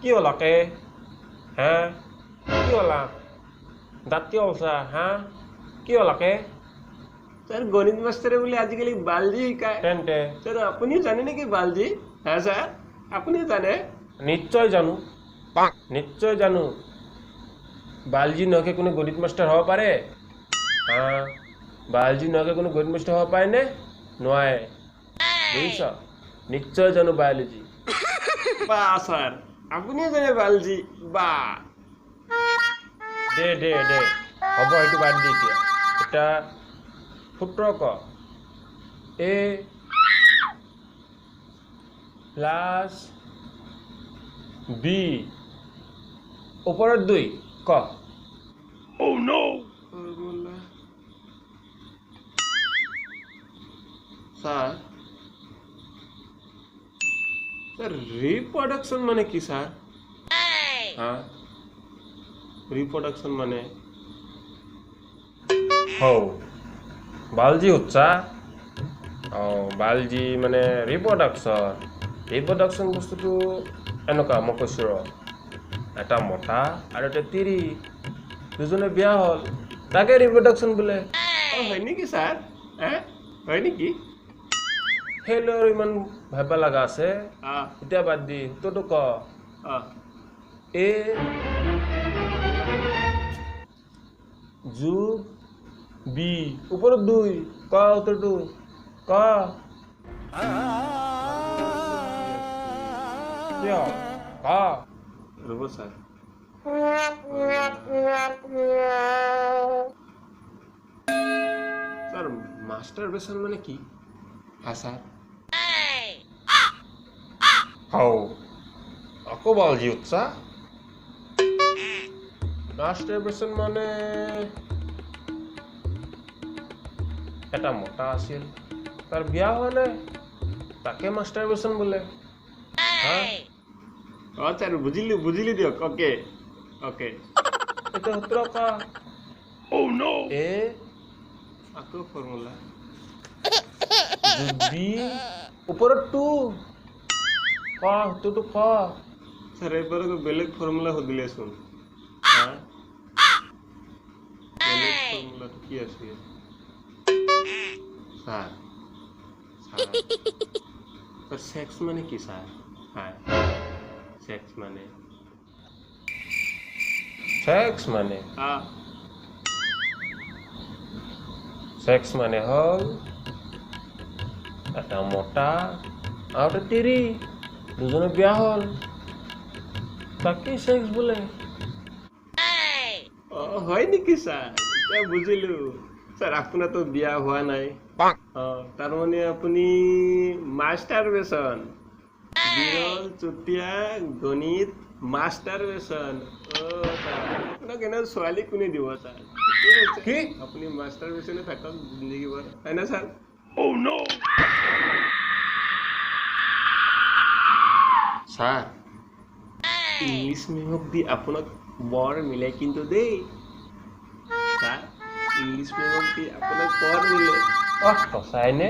কি হলাকে হা কি হলা দাঁত কি হলছা হা কি হলাকে স্যার গণিত মাস্টারে বলে আজিকালি বালজি শিকায় তেন্তে স্যার আপুনিও জানে নাকি বালজি হ্যাঁ স্যার আপুনিও জানে নিশ্চয় জানো নিশ্চয় জানো বালজি নকে কোনো গণিত মাস্টার হব পাৰে হা বালজি নকে কোনো গণিত মাস্টাৰ হব পাৰে নে নোৱাৰে বুজিছ নিশ্চয় জানো বায়োলজি বা স্যার আপুনিও জানে বালজি বা দে দে দে হ'ব সেইটো বাদ দি এতিয়া এটা সূত্ৰ ক এ প্লাছ বি ওপৰত 2 ক ফৰ্মুলা স্যাৰ স্যাৰ ৰিপ্ৰোডাকশন মানে কি স্যাৰ হ্যাঁ ৰিপ্ৰোডাকশন মানে হও বালজি উচ্চা বালজি মানে ৰিপ্ৰডাকশ্যন বস্তুটো এনেকুৱা মই কৈছোঁ ৰ এটা মতা আৰু এটা তিৰি দুজনে বিয়া হ'ল তাকে ৰিপ্ৰডাকশ্যন বোলে হয় নাকি স্যাৰ হ্যাঁ হয় নাকি সেই লৈ আৰু ইমান ভাবিব লগা আছে আহ এতিয়া বাদ দি তোৰতো ক আহ এ যোগ বি ওপৰত 2 ক উত্তৰটো ক কিয় ক ৰব স্যাৰ স্যাৰ মাস্টাৰবেশন মানে কি হ্যাঁ স্যাৰ হও আকৌ বালজি উচ্চা মাষ্টাৰবেশ্যন মানে এটা মতা আছিল তাৰ বিয়া হোৱা নাই তাকে মাষ্টাৰবেশ্যন বোলে হা ও স্যাৰ বুঝিলি দিয়ক ওকে ওকে এতিয়া সূত্ৰ ক এ আকৌ ফৰ্মুলা যোগ বি ওপৰত 2 ক সূত্ৰটো ক স্যার এবার বেলেগ ফর্মুলা সুধিলে শুন হ্যাঁ বেলেগ ফর্মুলা কি আছে স্যার স্যার স্যার সেক্স মানে কি স্যার হ্যাঁ সেক্স মানে সেক্স মানে হ্যাঁ সেক্স মানে হ'ল এটা মতা আৰু এটা তিৰি দুজনে বিয়া হ'ল তাকেই সেক্স বোলে ও হয় নাকি স্যার এটা বুঝিলো স্যার আপনার তো বিয়া হওয়া নাই তার মানে আপনি মাস্টারবেশন বিরল চুতিয়া গণিত মাস্টারবেশন ও স্যার আপনার কেন ছোৱালী কোনে দিব স্যাৰ কি? আপনি মাস্টাৰবেশনে থাকক জিন্দগি ভৰ হয় না স্যাৰ স্যাৰ ইংলিশ মেমক দি আপোনাক বৰ মিলে কিন্তু দেই স্যাৰ ইংলিশ মেমক দি আপোনাক বৰ মিলে সঁচাইনে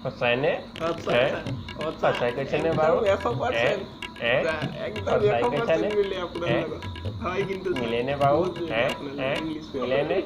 সঁচাইনে সঁচাই কৈছেনে বাৰু সঁচাই কৈছানে হয় কিন্তু মিলেনে বাৰু মিলেনে